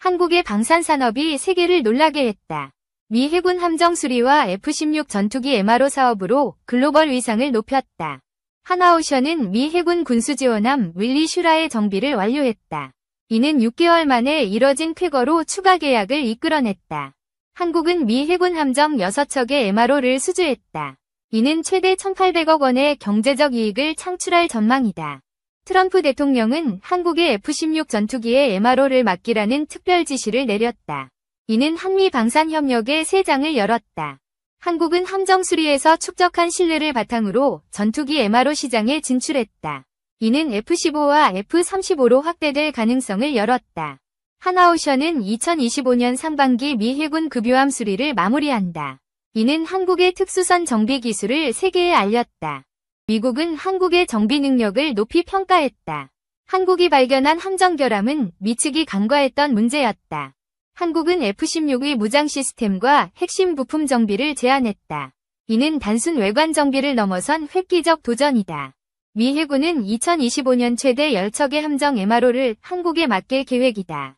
한국의 방산산업이 세계를 놀라게 했다. 미 해군 함정 수리와 F-16 전투기 MRO 사업으로 글로벌 위상을 높였다. 하나오션은 미 해군 군수지원함 윌리 슈라의 정비를 완료했다. 이는 6개월 만에 이뤄진 쾌거로 추가 계약을 이끌어냈다. 한국은 미 해군 함정 6척의 MRO를 수주했다. 이는 최대 1,800억 원의 경제적 이익을 창출할 전망이다. 트럼프 대통령은 한국의 F-16 전투기의 MRO를 맡기라는 특별 지시를 내렸다. 이는 한미 방산협력의 새 장을 열었다. 한국은 함정 수리에서 축적한 신뢰를 바탕으로 전투기 MRO 시장에 진출했다. 이는 F-15와 F-35로 확대될 가능성을 열었다. 하나오션은 2025년 상반기 미 해군 급유함 수리를 마무리한다. 이는 한국의 특수선 정비 기술을 세계에 알렸다. 미국은 한국의 정비 능력을 높이 평가했다. 한국이 발견한 함정 결함은 미측이 간과했던 문제였다. 한국은 F-16의 무장 시스템과 핵심 부품 정비를 제안했다. 이는 단순 외관 정비를 넘어선 획기적 도전이다. 미 해군은 2025년 최대 10척의 함정 MRO를 한국에 맡길 계획이다.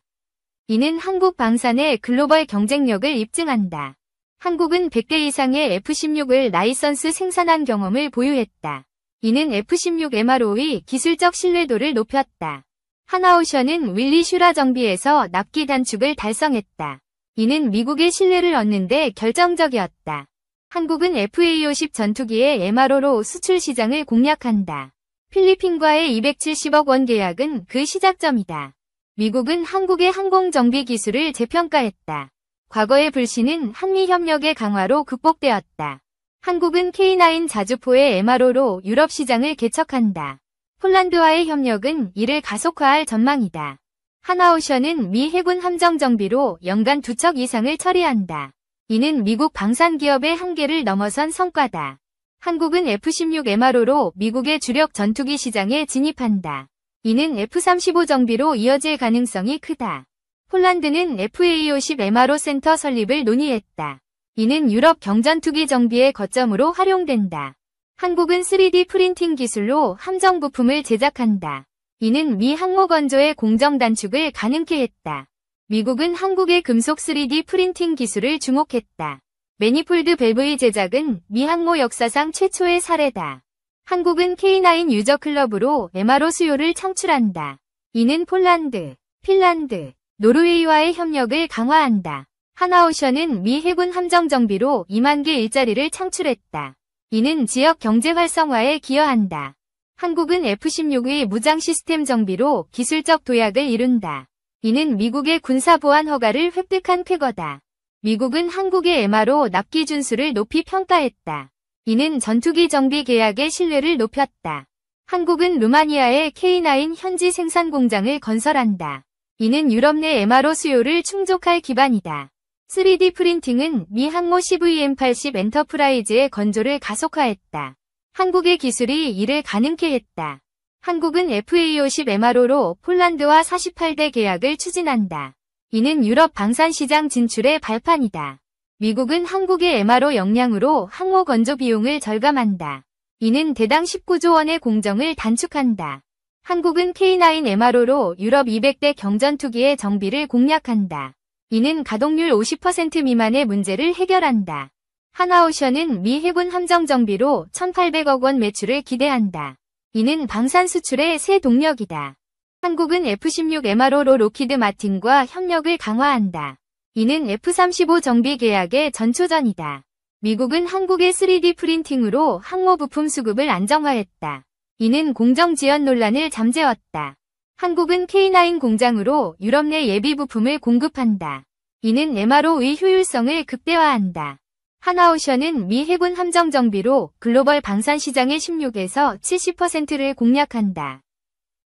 이는 한국 방산의 글로벌 경쟁력을 입증한다. 한국은 100대 이상의 F-16을 라이선스 생산한 경험을 보유했다. 이는 F-16 MRO의 기술적 신뢰도를 높였다. 하나오션은 윌리 슈라 정비에서 납기 단축을 달성했다. 이는 미국의 신뢰를 얻는 데 결정적이었다. 한국은 FA-50 전투기의 MRO로 수출 시장을 공략한다. 필리핀과의 270억 원 계약은 그 시작점이다. 미국은 한국의 항공정비 기술을 재평가했다. 과거의 불신은 한미협력의 강화로 극복되었다. 한국은 K9 자주포의 MRO로 유럽 시장을 개척한다. 폴란드와의 협력은 이를 가속화할 전망이다. 하나오션은 미 해군 함정 정비로 연간 2척 이상을 처리한다. 이는 미국 방산기업의 한계를 넘어선 성과다. 한국은 F-16 MRO로 미국의 주력 전투기 시장에 진입한다. 이는 F-35 정비로 이어질 가능성이 크다. 폴란드는 FA-50 MRO 센터 설립을 논의했다. 이는 유럽 경전투기 정비의 거점으로 활용된다. 한국은 3D 프린팅 기술로 함정 부품을 제작한다. 이는 미 항모 건조의 공정 단축을 가능케 했다. 미국은 한국의 금속 3D 프린팅 기술을 주목했다. 매니폴드 밸브의 제작은 미 항모 역사상 최초의 사례다. 한국은 K9 유저 클럽으로 MRO 수요를 창출한다. 이는 폴란드, 핀란드, 노르웨이와의 협력을 강화한다. 하나오션은 미 해군 함정 정비로 2만 개 일자리를 창출했다. 이는 지역 경제 활성화에 기여한다. 한국은 F-16의 무장 시스템 정비로 기술적 도약을 이룬다. 이는 미국의 군사 보안 허가를 획득한 쾌거다. 미국은 한국의 MRO 납기 준수를 높이 평가했다. 이는 전투기 정비 계약의 신뢰를 높였다. 한국은 루마니아의 K9 현지 생산 공장을 건설한다. 이는 유럽 내 MRO 수요를 충족할 기반이다. 3D 프린팅은 미 항모 CVM-80 엔터프라이즈의 건조를 가속화했다. 한국의 기술이 이를 가능케 했다. 한국은 FA-50 MRO로 폴란드와 48대 계약을 추진한다. 이는 유럽 방산시장 진출의 발판이다. 미국은 한국의 MRO 역량으로 항모 건조 비용을 절감한다. 이는 대당 19조 원의 공정을 단축한다. 한국은 K9 MRO로 유럽 200대 경전투기의 정비를 공략한다. 이는 가동률 50% 미만의 문제를 해결한다. 하나오션은 미 해군 함정 정비로 1,800억 원 매출을 기대한다. 이는 방산 수출의 새 동력이다. 한국은 F-16 MRO로 로키드 마틴과 협력을 강화한다. 이는 F-35 정비 계약의 전초전이다. 미국은 한국의 3D 프린팅으로 항모 부품 수급을 안정화했다. 이는 공정 지연 논란을 잠재웠다. 한국은 K9 공장으로 유럽 내 예비 부품을 공급한다. 이는 MRO의 효율성을 극대화한다. 하나오션은 미 해군 함정 정비로 글로벌 방산 시장의 16에서 70%를 공략한다.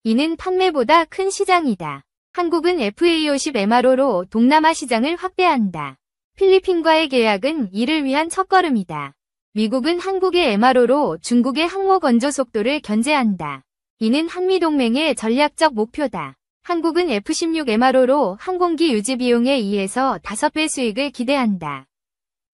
이는 판매보다 큰 시장이다. 한국은 FA-50 MRO로 동남아 시장을 확대한다. 필리핀과의 계약은 이를 위한 첫걸음이다. 미국은 한국의 MRO로 중국의 항모 건조 속도를 견제한다. 이는 한미동맹의 전략적 목표다. 한국은 F-16 MRO로 항공기 유지 비용의 2에서 5배 수익을 기대한다.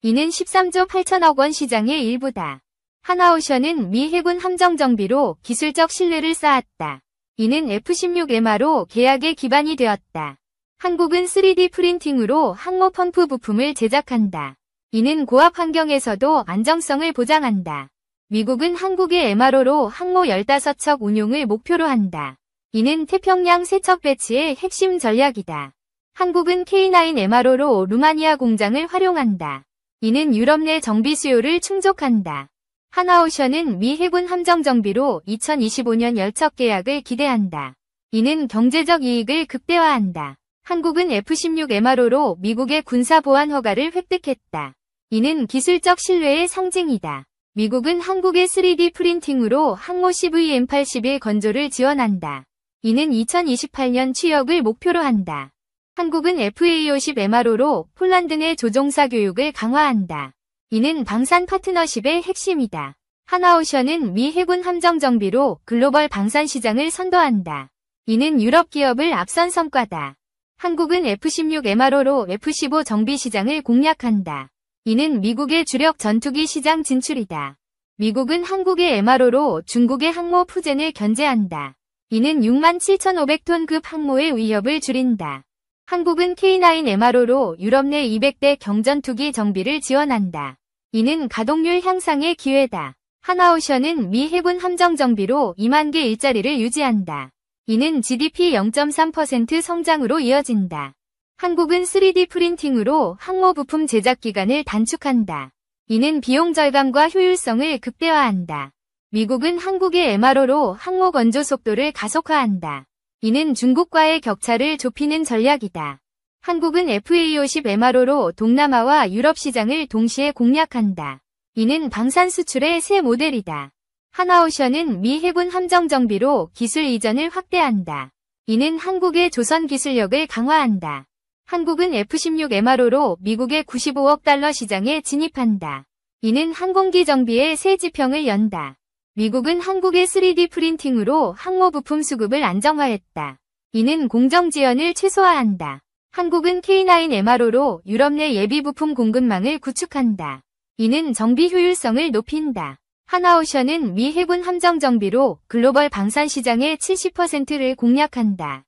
이는 13조 8천억 원 시장의 일부다. 하나오션은 미 해군 함정 정비로 기술적 신뢰를 쌓았다. 이는 F-16 MRO 계약의 기반이 되었다. 한국은 3D 프린팅으로 항모 펌프 부품을 제작한다. 이는 고압 환경에서도 안정성을 보장한다. 미국은 한국의 MRO로 항모 15척 운용을 목표로 한다. 이는 태평양 세척 배치의 핵심 전략이다. 한국은 K9 MRO로 루마니아 공장을 활용한다. 이는 유럽 내 정비 수요를 충족한다. 하나오션은 미 해군 함정 정비로 2025년 열척 계약을 기대한다. 이는 경제적 이익을 극대화한다. 한국은 F-16 MRO로 미국의 군사 보안 허가를 획득했다. 이는 기술적 신뢰의 상징이다. 미국은 한국의 3D 프린팅으로 항모 CVM-81 건조를 지원한다. 이는 2028년 취역을 목표로 한다. 한국은 FA-50 MRO로 폴란드 내 조종사 교육을 강화한다. 이는 방산 파트너십의 핵심이다. 하나오션은 미 해군 함정 정비로 글로벌 방산 시장을 선도한다. 이는 유럽 기업을 앞선 성과다. 한국은 F-16 MRO로 F-15 정비 시장을 공략한다. 이는 미국의 주력 전투기 시장 진출이다. 미국은 한국의 MRO로 중국의 항모 푸젠을 견제한다. 이는 67,500톤급 항모의 위협을 줄인다. 한국은 K9 MRO로 유럽 내 200대 경전투기 정비를 지원한다. 이는 가동률 향상의 기회다. 하나오션은 미 해군 함정 정비로 2만 개 일자리를 유지한다. 이는 GDP 0.3% 성장으로 이어진다. 한국은 3D 프린팅으로 항모 부품 제작 기간을 단축한다. 이는 비용 절감과 효율성을 극대화한다. 미국은 한국의 MRO로 항모 건조 속도를 가속화한다. 이는 중국과의 격차를 좁히는 전략이다. 한국은 FA-50 MRO로 동남아와 유럽 시장을 동시에 공략한다. 이는 방산 수출의 새 모델이다. 하나오션은 미 해군 함정 정비로 기술 이전을 확대한다. 이는 한국의 조선 기술력을 강화한다. 한국은 F-16 MRO로 미국의 95억 달러 시장에 진입한다. 이는 항공기 정비의 새 지평을 연다. 미국은 한국의 3D 프린팅으로 항모 부품 수급을 안정화했다. 이는 공정 지연을 최소화한다. 한국은 K9 MRO로 유럽 내 예비 부품 공급망을 구축한다. 이는 정비 효율성을 높인다. 하나오션은 미 해군 함정 정비로 글로벌 방산 시장의 70%를 공략한다.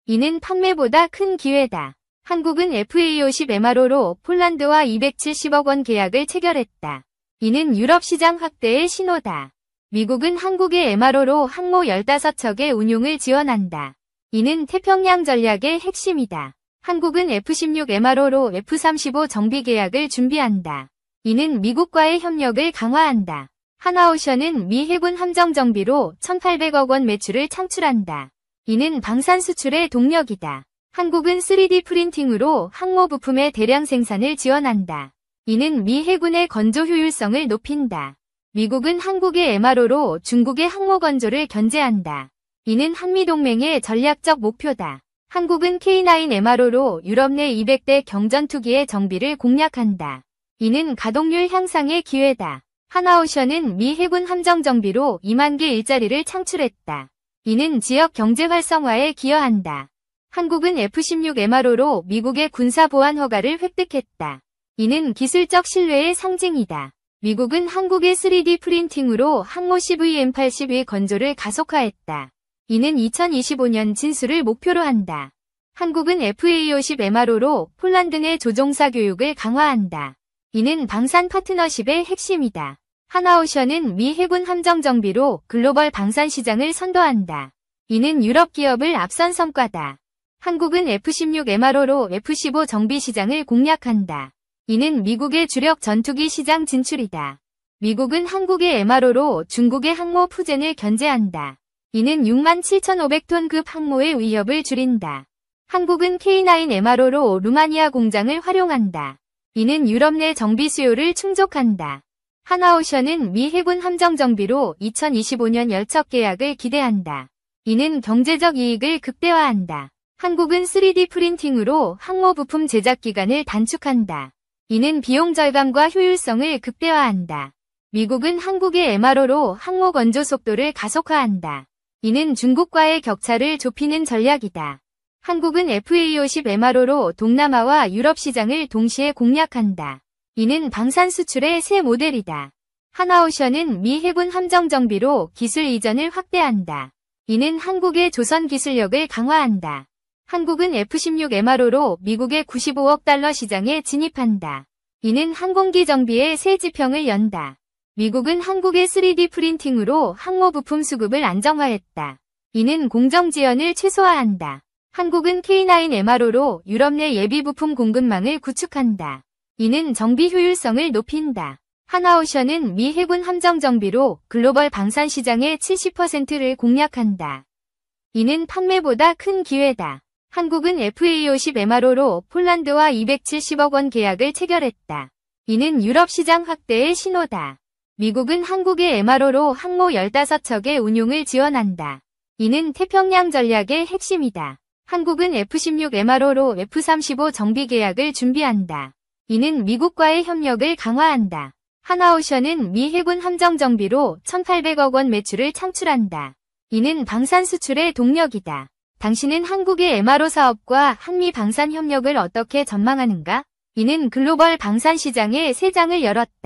이는 판매보다 큰 기회다. 한국은 FA-50 MRO로 폴란드와 270억 원 계약을 체결했다. 이는 유럽 시장 확대의 신호다. 미국은 한국의 MRO로 항모 15척의 운용을 지원한다. 이는 태평양 전략의 핵심이다. 한국은 F-16 MRO로 F-35 정비 계약을 준비한다. 이는 미국과의 협력을 강화한다. 하나오션은 미 해군 함정 정비로 1,800억 원 매출을 창출한다. 이는 방산 수출의 동력이다. 한국은 3D 프린팅으로 항모 부품의 대량 생산을 지원한다. 이는 미 해군의 건조 효율성을 높인다. 미국은 한국의 MRO로 중국의 항모 건조를 견제한다. 이는 한미동맹의 전략적 목표다. 한국은 K9 MRO로 유럽 내 200대 경전투기의 정비를 공략한다. 이는 가동률 향상의 기회다. 하나오션은 미 해군 함정 정비로 2만 개 일자리를 창출했다. 이는 지역 경제 활성화에 기여한다. 한국은 F-16 MRO로 미국의 군사 보안 허가를 획득했다. 이는 기술적 신뢰의 상징이다. 미국은 한국의 3D 프린팅으로 항모 CVM-81 건조를 가속화했다. 이는 2025년 진수를 목표로 한다. 한국은 FA-50 MRO로 폴란드 내 조종사 교육을 강화한다. 이는 방산 파트너십의 핵심이다. 하나오션은 미 해군 함정 정비로 글로벌 방산 시장을 선도한다. 이는 유럽 기업을 앞선 성과다. 한국은 F-16 MRO로 F-15 정비 시장을 공략한다. 이는 미국의 주력 전투기 시장 진출이다. 미국은 한국의 MRO로 중국의 항모 푸젠을 견제한다. 이는 67,500톤급 항모의 위협을 줄인다. 한국은 K9 MRO로 루마니아 공장을 활용한다. 이는 유럽 내 정비 수요를 충족한다. 하나오션은 미 해군 함정 정비로 2025년 열척 계약을 기대한다. 이는 경제적 이익을 극대화한다. 한국은 3D 프린팅으로 항모 부품 제작 기간을 단축한다. 이는 비용 절감과 효율성을 극대화한다. 미국은 한국의 MRO로 항모 건조 속도를 가속화한다. 이는 중국과의 격차를 좁히는 전략이다. 한국은 FA-50 MRO로 동남아와 유럽 시장을 동시에 공략한다. 이는 방산 수출의 새 모델이다. 하나오션은 미 해군 함정 정비로 기술 이전을 확대한다. 이는 한국의 조선 기술력을 강화한다. 한국은 F-16 MRO로 미국의 95억 달러 시장에 진입한다. 이는 항공기 정비의 새 지평을 연다. 미국은 한국의 3D 프린팅으로 항모 부품 수급을 안정화했다. 이는 공정 지연을 최소화한다. 한국은 K9 MRO로 유럽 내 예비 부품 공급망을 구축한다. 이는 정비 효율성을 높인다. 하나오션은 미 해군 함정 정비로 글로벌 방산 시장의 70%를 공략한다. 이는 판매보다 큰 기회다. 한국은 FA50 MRO로 폴란드와 270억 원 계약을 체결했다. 이는 유럽 시장 확대의 신호다. 미국은 한국의 MRO로 항모 15척의 운용을 지원한다. 이는 태평양 전략의 핵심이다. 한국은 F-16 MRO로 F-35 정비 계약을 준비한다. 이는 미국과의 협력을 강화한다. 하나오션은 미 해군 함정 정비로 1,800억 원 매출을 창출한다. 이는 방산 수출의 동력이다. 당신은 한국의 MRO 사업과 한미 방산 협력을 어떻게 전망하는가? 이는 글로벌 방산 시장의 새 장을 열었다.